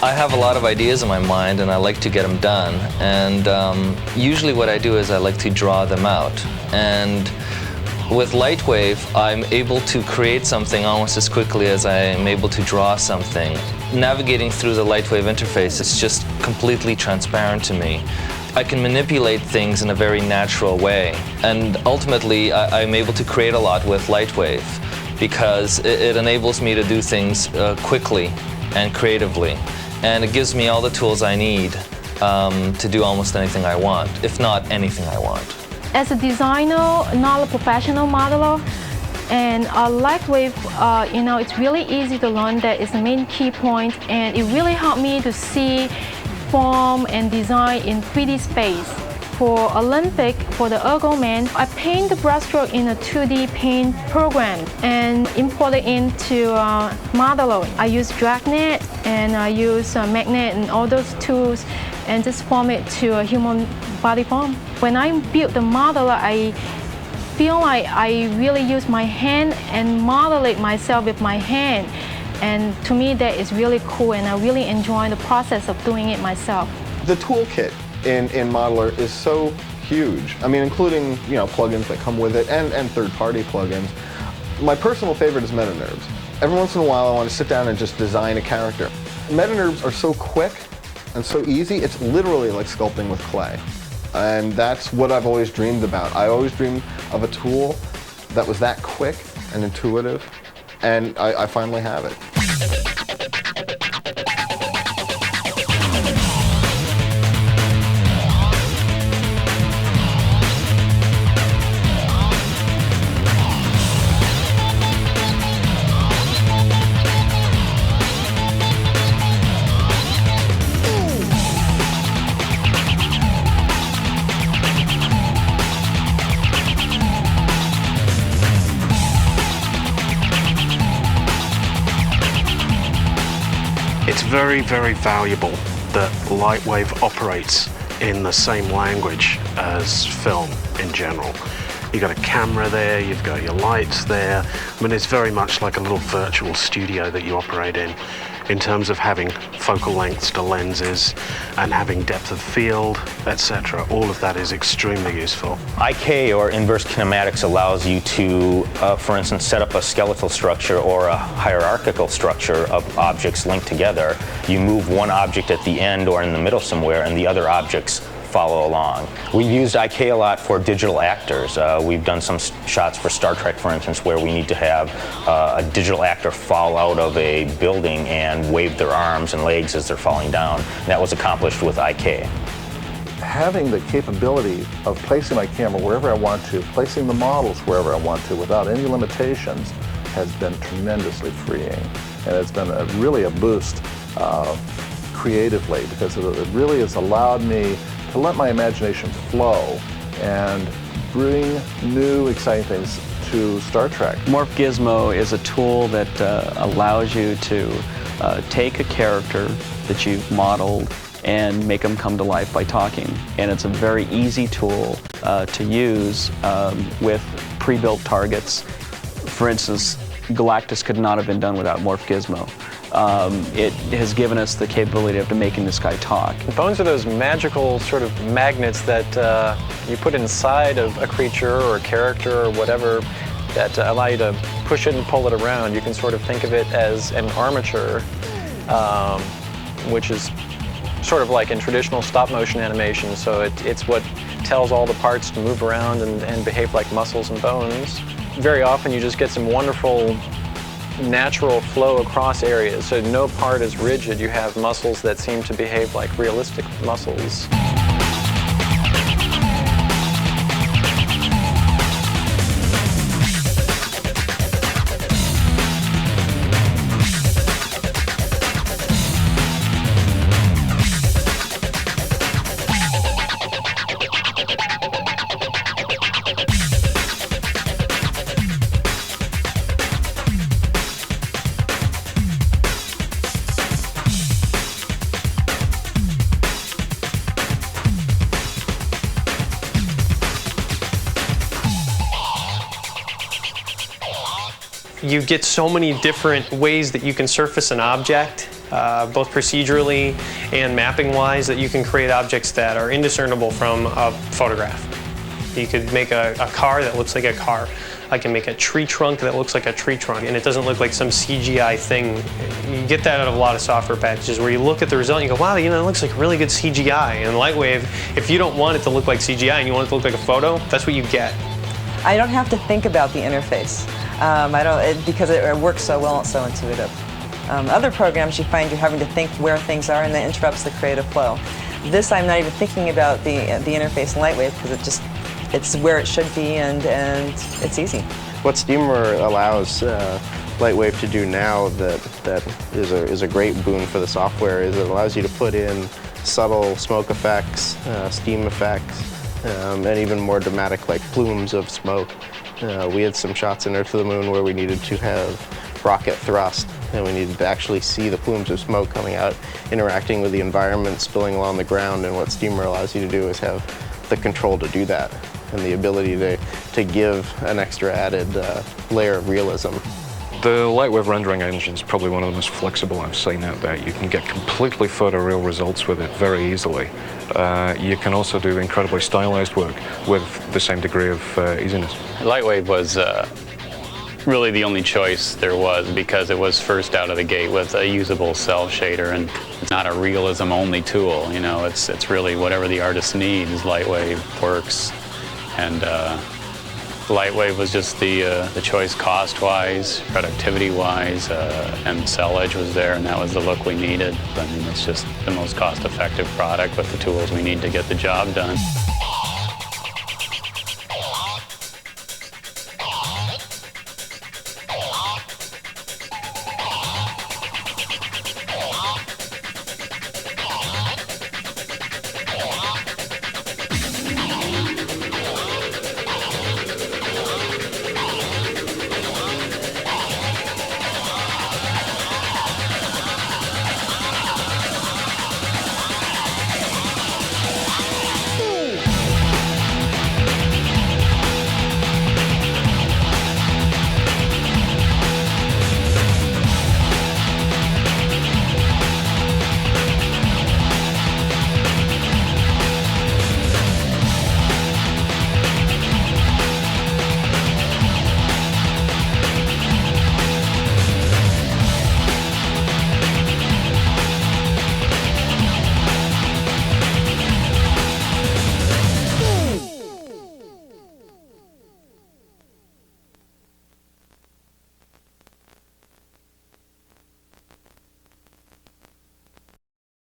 I have a lot of ideas in my mind and I like to get them done, and usually what I do is I like to draw them out. And with Lightwave, I'm able to create something almost as quickly as I am able to draw something. Navigating through the Lightwave interface is just completely transparent to me. I can manipulate things in a very natural way, and ultimately I'm able to create a lot with Lightwave because it enables me to do things quickly and creatively, and it gives me all the tools I need to do almost anything I want, if not anything I want. As a designer, not a professional modeler, and Lightwave, it's really easy to learn. That is the main key point, and it really helped me to see form and design in 3D space. For Olympic, for the Ergo Man, I paint the brushstroke in a 2D paint program and import it into Modeler. I use Dragnet and I use Magnet and all those tools and just form it to a human body form. When I build the Modeler, I feel like I really use my hand and model it myself with my hand. And to me, that is really cool, and I really enjoy the process of doing it myself. The toolkit in Modeler is so huge. I mean, including plugins that come with it and third-party plugins. My personal favorite is MetaNerbs. Every once in a while, I want to sit down and just design a character. MetaNerbs are so quick and so easy. It's literally like sculpting with clay, and that's what I've always dreamed about. I always dreamed of a tool that was that quick and intuitive. And I finally have it. It's very, very valuable that Lightwave operates in the same language as film in general. You've got a camera there, you've got your lights there. I mean, it's very much like a little virtual studio that you operate in terms of having focal lengths to lenses and having depth of field, etc. All of that is extremely useful. IK, or inverse kinematics, allows you to, for instance, set up a skeletal structure or a hierarchical structure of objects linked together. You move one object at the end or in the middle somewhere, and the other objects follow along. We've used IK a lot for digital actors. We've done some shots for Star Trek, for instance, where we need to have a digital actor fall out of a building and wave their arms and legs as they're falling down. And that was accomplished with IK. Having the capability of placing my camera wherever I want to, placing the models wherever I want to without any limitations has been tremendously freeing. And it's been really a boost creatively, because it really has allowed me to let my imagination flow and bring new, exciting things to Star Trek. Morph Gizmo is a tool that allows you to take a character that you've modeled and make them come to life by talking. And it's a very easy tool to use with pre-built targets. For instance, Galactus could not have been done without Morph Gizmo. It has given us the capability of making this guy talk. Bones are those magical sort of magnets that you put inside of a creature or a character or whatever that allow you to push it and pull it around. You can sort of think of it as an armature, which is sort of like in traditional stop-motion animation. So it's what tells all the parts to move around and behave like muscles and bones. Very often you just get some wonderful natural flow across areas, so no part is rigid. You have muscles that seem to behave like realistic muscles. You get so many different ways that you can surface an object. both procedurally and mapping-wise, that you can create objects that are indiscernible from a photograph. You could make a car that looks like a car. I can make a tree trunk that looks like a tree trunk, and it doesn't look like some CGI thing. You get that out of a lot of software packages where you look at the result and you go, wow, it looks like really good CGI. And Lightwave, if you don't want it to look like CGI and you want it to look like a photo, that's what you get. I don't have to think about the interface because it works so well, it's so intuitive. Other programs, you find you're having to think where things are, and that interrupts the creative flow. This, I'm not even thinking about the interface in Lightwave because it's where it should be, and it's easy. What Steamer allows Lightwave to do now that is a great boon for the software is it allows you to put in subtle smoke effects, steam effects, and even more dramatic like plumes of smoke. We had some shots in Earth to the Moon where we needed to have rocket thrust, and we needed to actually see the plumes of smoke coming out, interacting with the environment, spilling along the ground, and what Steamer allows you to do is have the control to do that and the ability to give an extra added layer of realism. The Lightwave rendering engine is probably one of the most flexible I've seen out there. You can get completely photoreal results with it very easily. You can also do incredibly stylized work with the same degree of easiness. Lightwave was really the only choice there was because it was first out of the gate with a usable cell shader, and it's not a realism-only tool. It's really whatever the artist needs. Lightwave works, and Lightwave was just the choice cost-wise, productivity-wise, and cell edge was there, and that was the look we needed. I mean, it's just the most cost-effective product with the tools we need to get the job done.